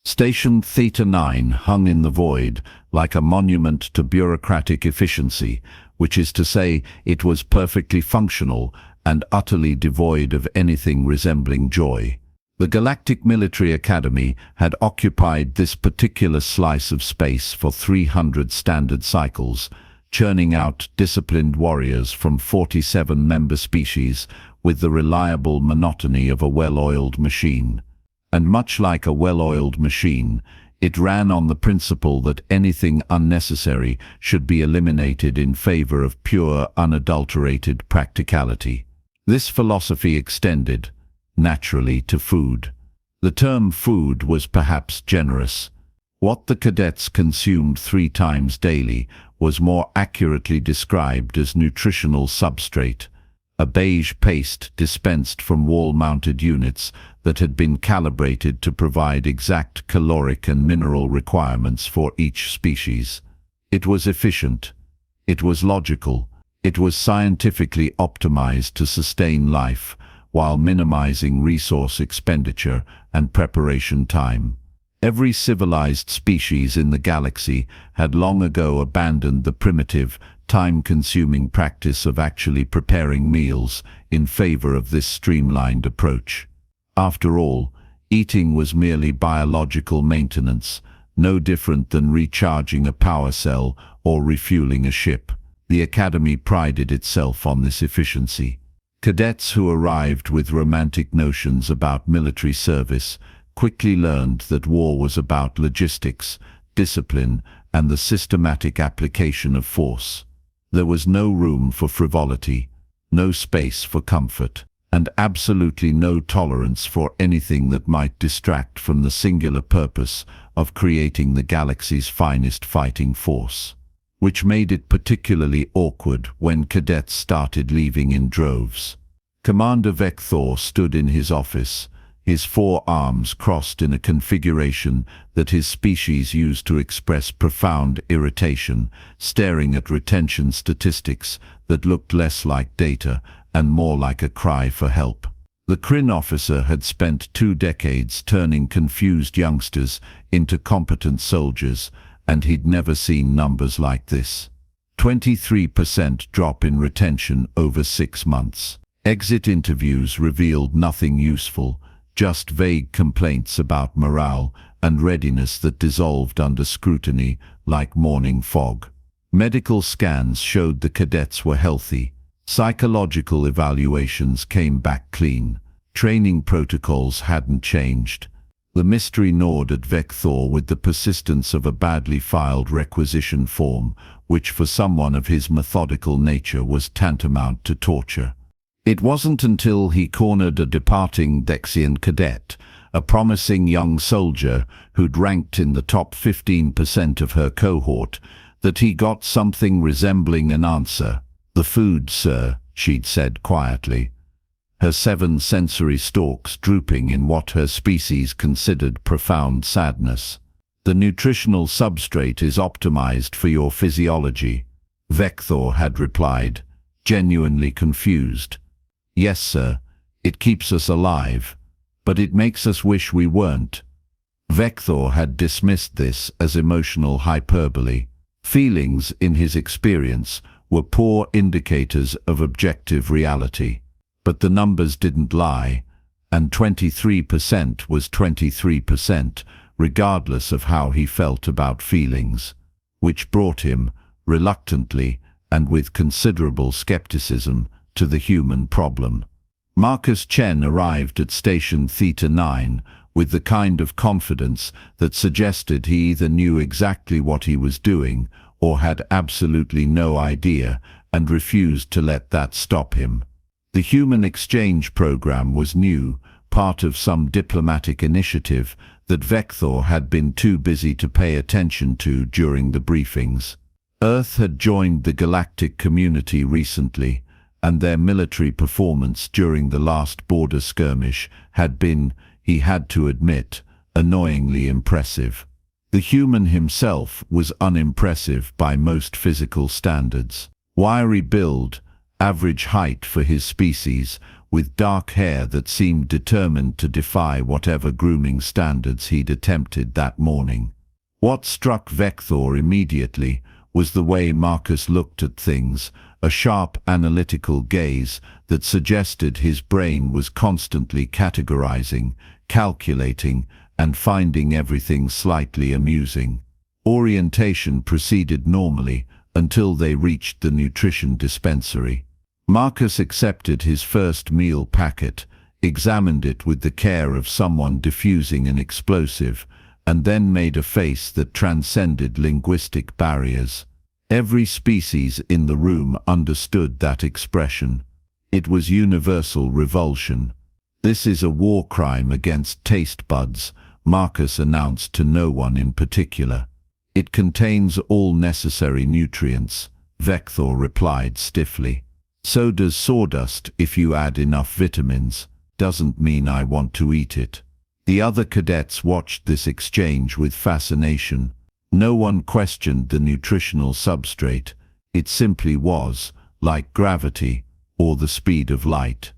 Station Theta-9 hung in the void like a monument to bureaucratic efficiency, which is to say, it was perfectly functional and utterly devoid of anything resembling joy. The Galactic Military Academy had occupied this particular slice of space for 300 standard cycles, churning out disciplined warriors from 47 member species with the reliable monotony of a well-oiled machine. And much like a well-oiled machine, it ran on the principle that anything unnecessary should be eliminated in favor of pure, unadulterated practicality. This philosophy extended, naturally, to food. The term food was perhaps generous. What the cadets consumed 3 times daily was more accurately described as nutritional substrate, a beige paste dispensed from wall-mounted units that had been calibrated to provide exact caloric and mineral requirements for each species. It was efficient. It was logical. It was scientifically optimized to sustain life while minimizing resource expenditure and preparation time. Every civilized species in the galaxy had long ago abandoned the primitive, time-consuming practice of actually preparing meals in favor of this streamlined approach. After all, eating was merely biological maintenance, no different than recharging a power cell or refueling a ship. The Academy prided itself on this efficiency. Cadets who arrived with romantic notions about military service quickly learned that war was about logistics, discipline, and the systematic application of force. There was no room for frivolity, no space for comfort, and absolutely no tolerance for anything that might distract from the singular purpose of creating the galaxy's finest fighting force. Which made it particularly awkward when cadets started leaving in droves. Commander Vector stood in his office, his 4 arms crossed in a configuration that his species used to express profound irritation, staring at retention statistics that looked less like data and more like a cry for help. The Kryn officer had spent 2 decades turning confused youngsters into competent soldiers, and he'd never seen numbers like this. 23% drop in retention over 6 months. Exit interviews revealed nothing useful, just vague complaints about morale and readiness that dissolved under scrutiny like morning fog. Medical scans showed the cadets were healthy. Psychological evaluations came back clean. Training protocols hadn't changed. The mystery gnawed at Vector with the persistence of a badly filed requisition form, which for someone of his methodical nature was tantamount to torture. It wasn't until he cornered a departing Dexian cadet, a promising young soldier who'd ranked in the top 15% of her cohort, that he got something resembling an answer. "The food, sir," she'd said quietly, her 7 sensory stalks drooping in what her species considered profound sadness. "The nutritional substrate is optimized for your physiology," Vector had replied, genuinely confused. "Yes, sir, it keeps us alive, but it makes us wish we weren't." Vector had dismissed this as emotional hyperbole. Feelings, in his experience, were poor indicators of objective reality. But the numbers didn't lie, and 23% was 23%, regardless of how he felt about feelings, which brought him, reluctantly and with considerable skepticism, to the human problem. Marcus Chen arrived at Station Theta-9 with the kind of confidence that suggested he either knew exactly what he was doing or had absolutely no idea and refused to let that stop him. The human exchange program was new, part of some diplomatic initiative that Vector had been too busy to pay attention to during the briefings. Earth had joined the galactic community recently, and their military performance during the last border skirmish had been, he had to admit, annoyingly impressive. The human himself was unimpressive by most physical standards. Wiry build, average height for his species, with dark hair that seemed determined to defy whatever grooming standards he'd attempted that morning. What struck Vector immediately was the way Marcus looked at things, a sharp analytical gaze that suggested his brain was constantly categorizing, calculating, and finding everything slightly amusing. Orientation proceeded normally until they reached the nutrition dispensary. Marcus accepted his first meal packet, examined it with the care of someone diffusing an explosive, and then made a face that transcended linguistic barriers. Every species in the room understood that expression. It was universal revulsion. "This is a war crime against taste buds," Marcus announced to no one in particular. "It contains all necessary nutrients," Vector replied stiffly. "So does sawdust if you add enough vitamins. Doesn't mean I want to eat it." The other cadets watched this exchange with fascination. No one questioned the nutritional substrate. It simply was, like gravity, or the speed of light.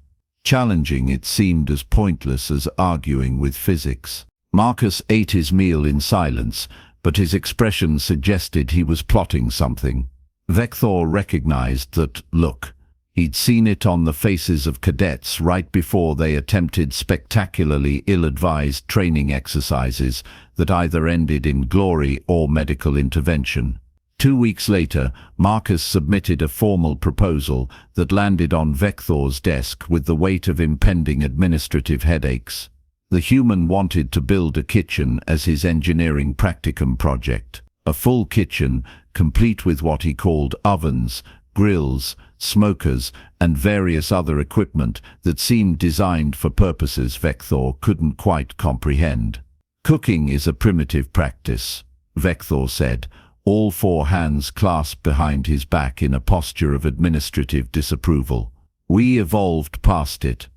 Challenging it seemed as pointless as arguing with physics. Marcus ate his meal in silence, but his expression suggested he was plotting something. Vector recognized that look. He'd seen it on the faces of cadets right before they attempted spectacularly ill-advised training exercises that either ended in glory or medical intervention. 2 weeks later, Marcus submitted a formal proposal that landed on Vector's desk with the weight of impending administrative headaches. The human wanted to build a kitchen as his engineering practicum project. A full kitchen, complete with what he called ovens, grills, smokers, and various other equipment that seemed designed for purposes Vector couldn't quite comprehend. "Cooking is a primitive practice," Vector said, all four hands clasped behind his back in a posture of administrative disapproval. "We evolved past it."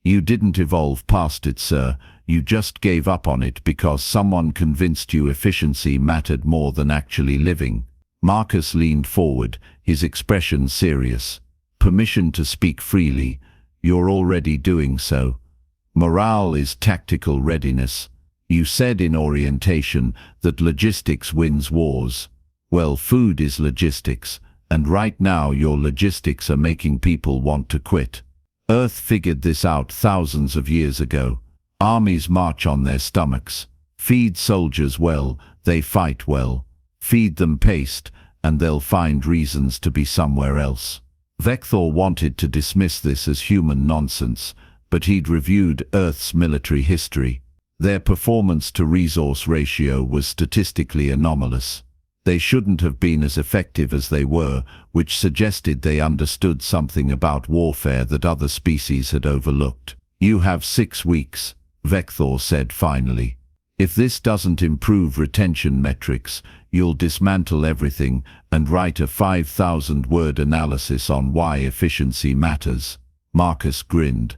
"You didn't evolve past it, sir. You just gave up on it because someone convinced you efficiency mattered more than actually living." Marcus leaned forward, his expression serious. "Permission to speak freely. You're already doing so. Morale is tactical readiness. You said in orientation that logistics wins wars. Well, food is logistics, and right now your logistics are making people want to quit. Earth figured this out thousands of years ago. Armies march on their stomachs. Feed soldiers well, they fight well. Feed them paste, and they'll find reasons to be somewhere else." Vector wanted to dismiss this as human nonsense, but he'd reviewed Earth's military history. Their performance-to-resource ratio was statistically anomalous. They shouldn't have been as effective as they were, which suggested they understood something about warfare that other species had overlooked. "You have 6 weeks," Vector said finally. "If this doesn't improve retention metrics, you'll dismantle everything and write a 5,000-word analysis on why efficiency matters." Marcus grinned.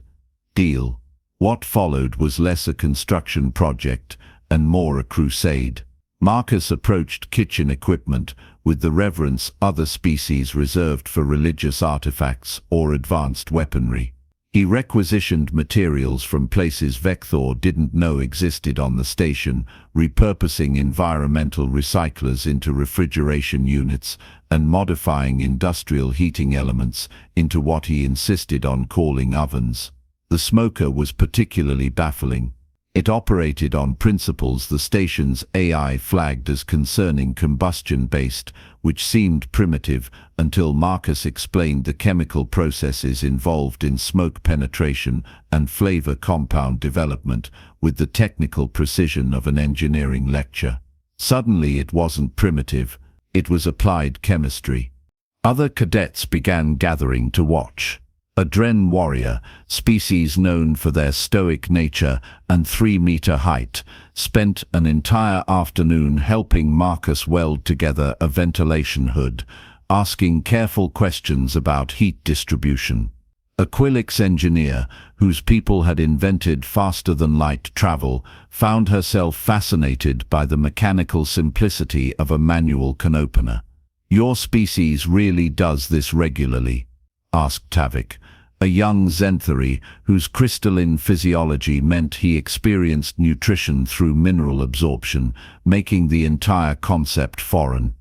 "Deal." What followed was less a construction project and more a crusade. Marcus approached kitchen equipment with the reverence other species reserved for religious artifacts or advanced weaponry. He requisitioned materials from places Vector didn't know existed on the station, repurposing environmental recyclers into refrigeration units and modifying industrial heating elements into what he insisted on calling ovens. The smoker was particularly baffling. It operated on principles the station's AI flagged as concerning combustion-based, which seemed primitive until Marcus explained the chemical processes involved in smoke penetration and flavor compound development with the technical precision of an engineering lecture. Suddenly it wasn't primitive, it was applied chemistry. Other cadets began gathering to watch. A Dren warrior, species known for their stoic nature and 3-meter height, spent an entire afternoon helping Marcus weld together a ventilation hood, asking careful questions about heat distribution. A Quilix engineer, whose people had invented faster-than-light travel, found herself fascinated by the mechanical simplicity of a manual can opener. "Your species really does this regularly?" asked Tavik, a young Zenthari whose crystalline physiology meant he experienced nutrition through mineral absorption, making the entire concept foreign.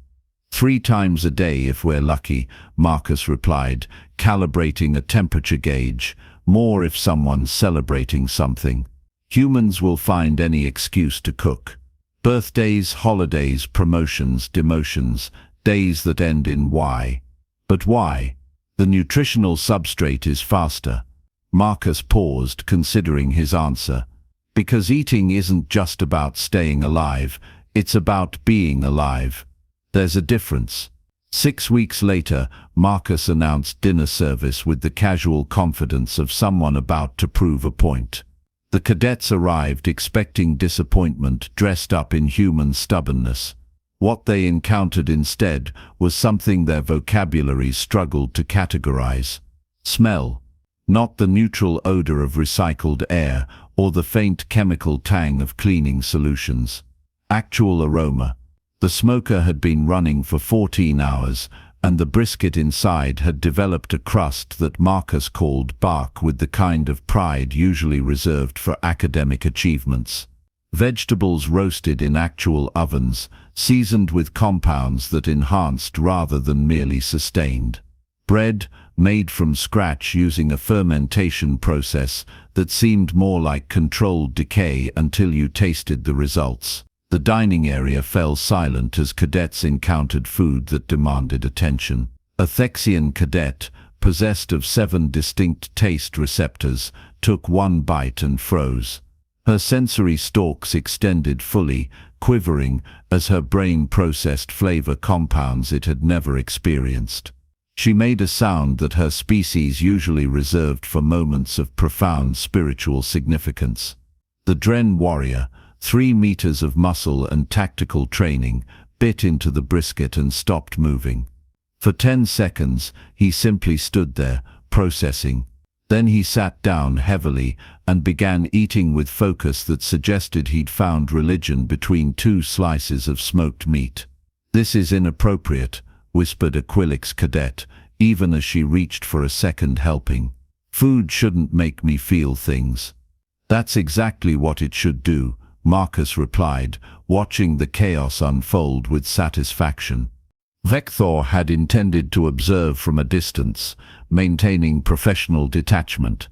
3 times a day if we're lucky, Marcus replied, calibrating a temperature gauge, more if someone's celebrating something. Humans will find any excuse to cook. Birthdays, holidays, promotions, demotions, days that end in Y. But why? The nutritional substrate is faster. Marcus paused, considering his answer. Because eating isn't just about staying alive, it's about being alive. There's a difference. 6 weeks later, Marcus announced dinner service with the casual confidence of someone about to prove a point. The cadets arrived expecting disappointment, dressed up in human stubbornness. What they encountered instead was something their vocabularies struggled to categorize. Smell. Not the neutral odor of recycled air or the faint chemical tang of cleaning solutions. Actual aroma. The smoker had been running for 14 hours, and the brisket inside had developed a crust that Marcus called bark, with the kind of pride usually reserved for academic achievements. Vegetables roasted in actual ovens, seasoned with compounds that enhanced rather than merely sustained. Bread, made from scratch using a fermentation process that seemed more like controlled decay until you tasted the results. The dining area fell silent as cadets encountered food that demanded attention. A Thexian cadet, possessed of 7 distinct taste receptors, took one bite and froze. Her sensory stalks extended fully, quivering as her brain processed flavor compounds it had never experienced. She made a sound that her species usually reserved for moments of profound spiritual significance. The Dren warrior, 3 meters of muscle and tactical training, bit into the brisket and stopped moving. For 10 seconds, he simply stood there, processing. Then he sat down heavily and began eating with focus that suggested he'd found religion between 2 slices of smoked meat. "This is inappropriate," whispered a Quilix cadet, even as she reached for a second helping. "Food shouldn't make me feel things." "That's exactly what it should do," Marcus replied, watching the chaos unfold with satisfaction. Vector had intended to observe from a distance, maintaining professional detachment.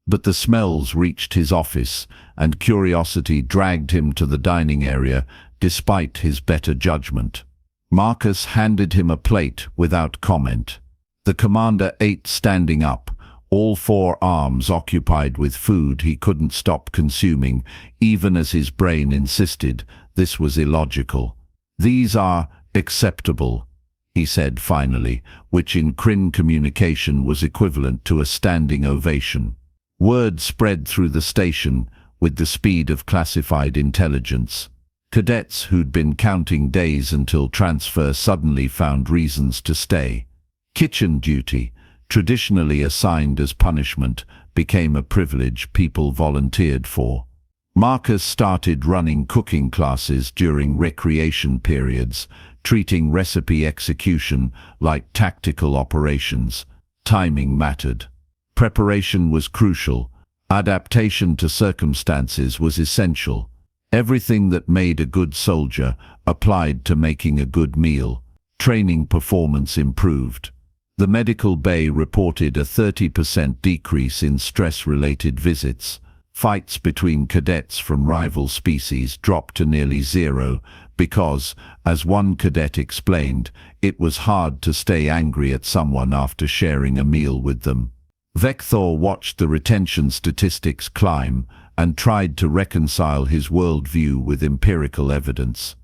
But the smells reached his office, and curiosity dragged him to the dining area, despite his better judgment. Marcus handed him a plate without comment. The commander ate standing up, all 4 arms occupied with food he couldn't stop consuming, even as his brain insisted this was illogical. "These are acceptable," he said finally, which in Kryn communication was equivalent to a standing ovation. Word spread through the station with the speed of classified intelligence. Cadets who'd been counting days until transfer suddenly found reasons to stay. Kitchen duty, traditionally assigned as punishment, became a privilege people volunteered for. Marcus started running cooking classes during recreation periods, treating recipe execution like tactical operations. Timing mattered. Preparation was crucial. Adaptation to circumstances was essential. Everything that made a good soldier applied to making a good meal. Training performance improved. The medical bay reported a 30% decrease in stress-related visits. Fights between cadets from rival species dropped to nearly 0 because, as one cadet explained, it was hard to stay angry at someone after sharing a meal with them. Vector watched the retention statistics climb and tried to reconcile his worldview with empirical evidence.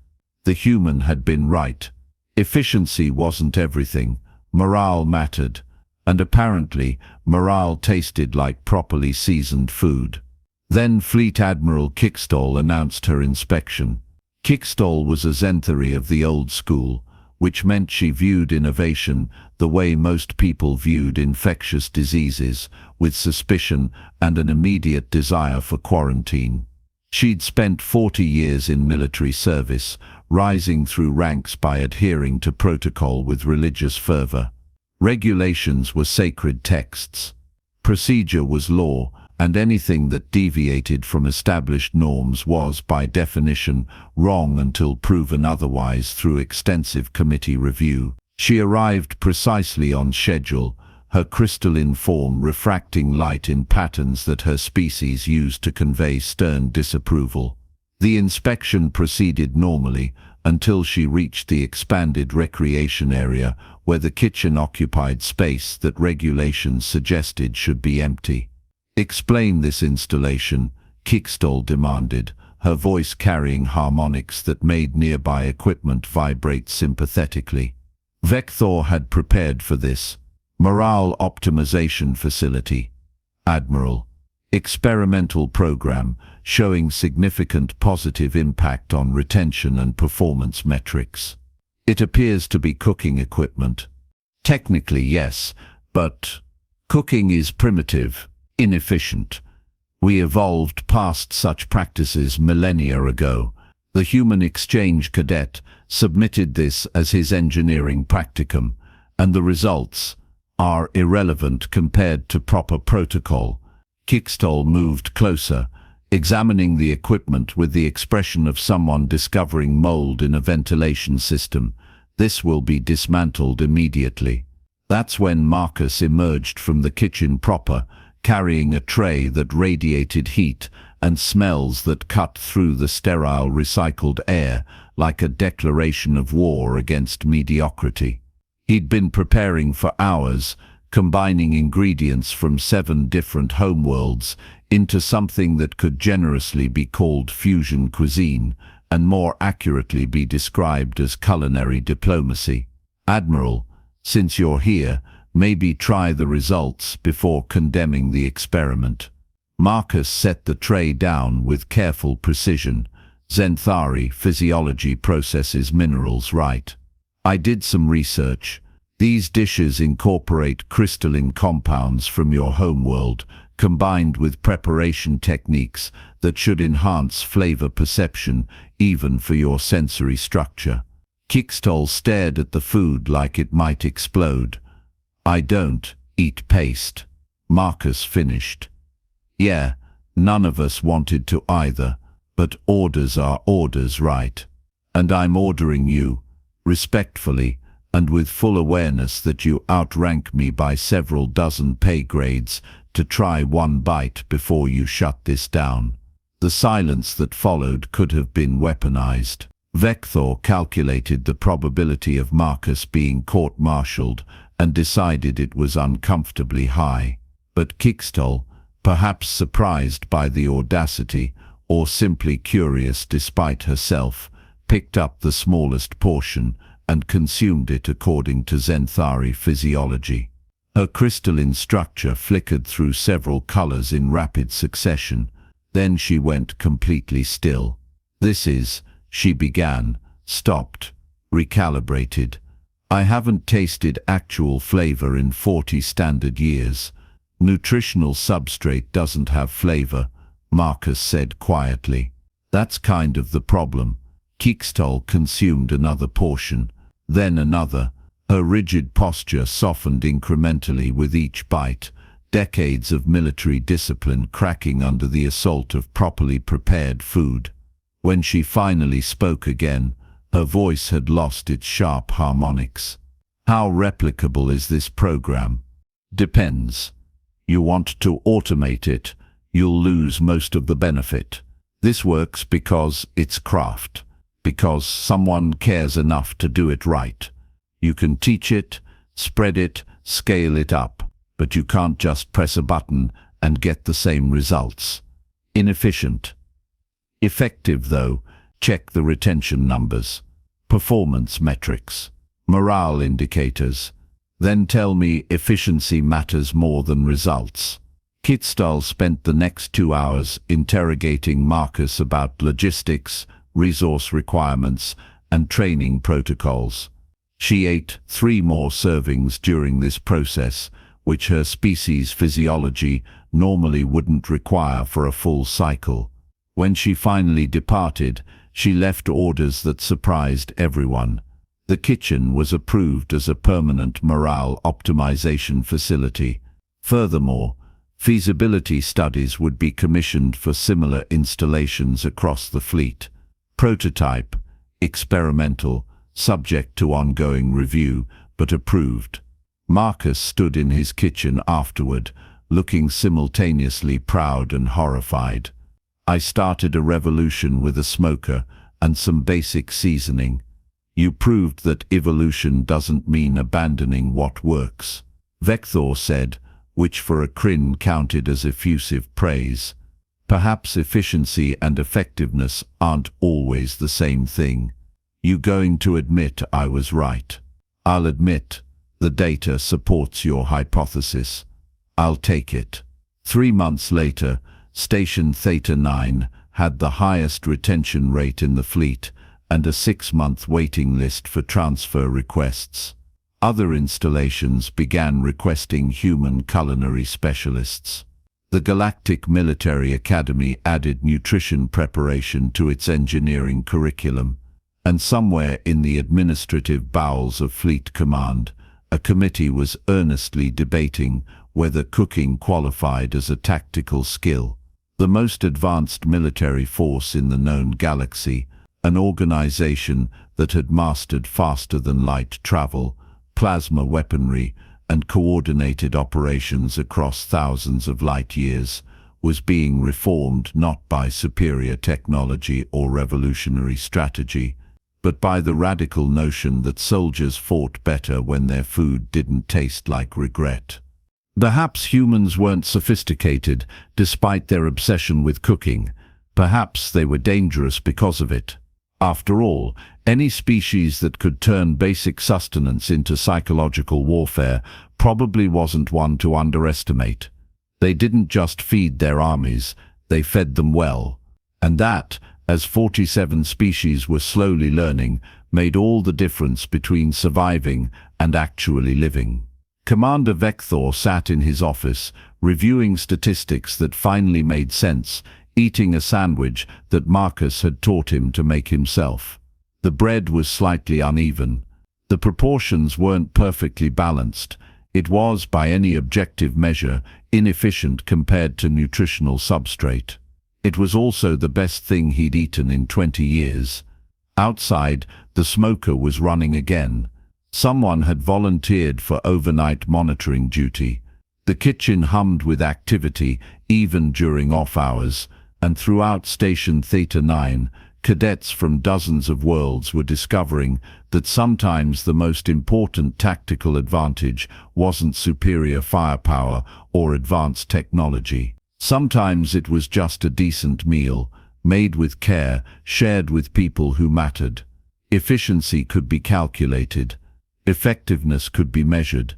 The human had been right. Efficiency wasn't everything. Morale mattered, and apparently morale tasted like properly seasoned food. Then Fleet Admiral Kickstall announced her inspection. Kickstall was a Zenthari of the old school, which meant she viewed innovation the way most people viewed infectious diseases, with suspicion and an immediate desire for quarantine. She'd spent 40 years in military service, rising through ranks by adhering to protocol with religious fervor. Regulations were sacred texts. Procedure was law, and anything that deviated from established norms was, by definition, wrong until proven otherwise through extensive committee review. She arrived precisely on schedule, her crystalline form refracting light in patterns that her species used to convey stern disapproval. The inspection proceeded normally until she reached the expanded recreation area where the kitchen occupied space that regulations suggested should be empty. "Explain this installation," Kickstall demanded, her voice carrying harmonics that made nearby equipment vibrate sympathetically. Vector had prepared for this. Morale optimization facility. Admiral. Experimental program showing significant positive impact on retention and performance metrics. It appears to be cooking equipment. Technically, yes, but cooking is primitive, inefficient. We evolved past such practices millennia ago. The human exchange cadet submitted this as his engineering practicum, and the results are irrelevant compared to proper protocol. Kickstall moved closer, examining the equipment with the expression of someone discovering mold in a ventilation system. "This will be dismantled immediately." That's when Marcus emerged from the kitchen proper, carrying a tray that radiated heat and smells that cut through the sterile recycled air like a declaration of war against mediocrity. He'd been preparing for hours, combining ingredients from 7 different homeworlds into something that could generously be called fusion cuisine and more accurately be described as culinary diplomacy. "Admiral, since you're here, maybe try the results before condemning the experiment." Marcus set the tray down with careful precision. "Zenthari physiology processes minerals right. I did some research. These dishes incorporate crystalline compounds from your homeworld, combined with preparation techniques that should enhance flavor perception even for your sensory structure." Kickstall stared at the food like it might explode. "I don't eat paste," Marcus finished. "Yeah, none of us wanted to either, but orders are orders, right? And I'm ordering you, respectfully, and with full awareness that you outrank me by several dozen pay grades, to try one bite before you shut this down." The silence that followed could have been weaponized. Vector calculated the probability of Marcus being court-martialed and decided it was uncomfortably high. But Kickstall, perhaps surprised by the audacity, or simply curious despite herself, picked up the smallest portion and consumed it according to Zenthari physiology. Her crystalline structure flickered through several colors in rapid succession. Then she went completely still. "This is," she began, stopped, recalibrated. "I haven't tasted actual flavor in 40 standard years. Nutritional substrate doesn't have flavor," Marcus said quietly. "That's kind of the problem." Kickstall consumed another portion, then another. Her rigid posture softened incrementally with each bite, decades of military discipline cracking under the assault of properly prepared food. When she finally spoke again, her voice had lost its sharp harmonics. "How replicable is this program?" "Depends. You want to automate it, you'll lose most of the benefit. This works because it's craft, because someone cares enough to do it right. You can teach it, spread it, scale it up, but you can't just press a button and get the same results. Inefficient. Effective, though. Check the retention numbers, performance metrics, morale indicators. Then tell me efficiency matters more than results." Kickstall spent the next 2 hours interrogating Marcus about logistics, resource requirements, and training protocols. She ate 3 more servings during this process, which her species' physiology normally wouldn't require for a full cycle. When she finally departed, she left orders that surprised everyone. The kitchen was approved as a permanent morale optimization facility. Furthermore, Feasibility studies would be commissioned for similar installations across the fleet. Prototype, experimental, subject to ongoing review, but approved. Marcus stood in his kitchen afterward, looking simultaneously proud and horrified. I started a revolution with a smoker and some basic seasoning. You proved that evolution doesn't mean abandoning what works. Vector said, which for a Kryn counted as effusive praise. Perhaps efficiency and effectiveness aren't always the same thing. You going to admit I was right? I'll admit. The data supports your hypothesis. I'll take it. 3 months later, Station Theta-9 had the highest retention rate in the fleet and a 6-month waiting list for transfer requests. Other installations began requesting human culinary specialists. The Galactic Military Academy added nutrition preparation to its engineering curriculum. And somewhere in the administrative bowels of Fleet Command, a committee was earnestly debating whether cooking qualified as a tactical skill. The most advanced military force in the known galaxy, an organization that had mastered faster-than-light travel, plasma weaponry, and coordinated operations across thousands of light years, was being reformed not by superior technology or revolutionary strategy, but by the radical notion that soldiers fought better when their food didn't taste like regret. Perhaps humans weren't sophisticated, despite their obsession with cooking. Perhaps they were dangerous because of it. After all, any species that could turn basic sustenance into psychological warfare probably wasn't one to underestimate. They didn't just feed their armies, they fed them well. And that, as 47 species were slowly learning, made all the difference between surviving and actually living. Commander Vector sat in his office, reviewing statistics that finally made sense, eating a sandwich that Marcus had taught him to make himself. The bread was slightly uneven. The proportions weren't perfectly balanced. It was, by any objective measure, inefficient compared to nutritional substrate. It was also the best thing he'd eaten in 20 years. Outside, the smoker was running again. Someone had volunteered for overnight monitoring duty. The kitchen hummed with activity, even during off hours, and throughout Station Theta-9, cadets from dozens of worlds were discovering that sometimes the most important tactical advantage wasn't superior firepower or advanced technology. Sometimes it was just a decent meal, made with care, shared with people who mattered. Efficiency could be calculated. Effectiveness could be measured.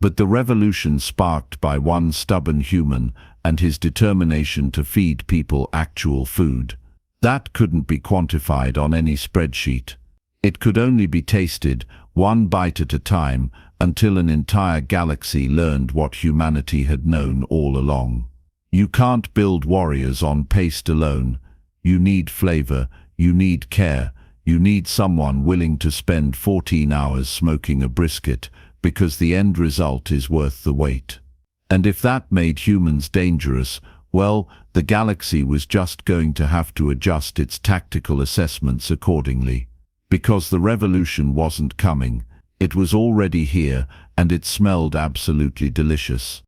But the revolution sparked by one stubborn human and his determination to feed people actual food, that couldn't be quantified on any spreadsheet. It could only be tasted, one bite at a time, until an entire galaxy learned what humanity had known all along. You can't build warriors on paste alone. You need flavor, you need care, you need someone willing to spend 14 hours smoking a brisket, because the end result is worth the wait. And if that made humans dangerous, well, the galaxy was just going to have to adjust its tactical assessments accordingly. Because the revolution wasn't coming, it was already here, and it smelled absolutely delicious.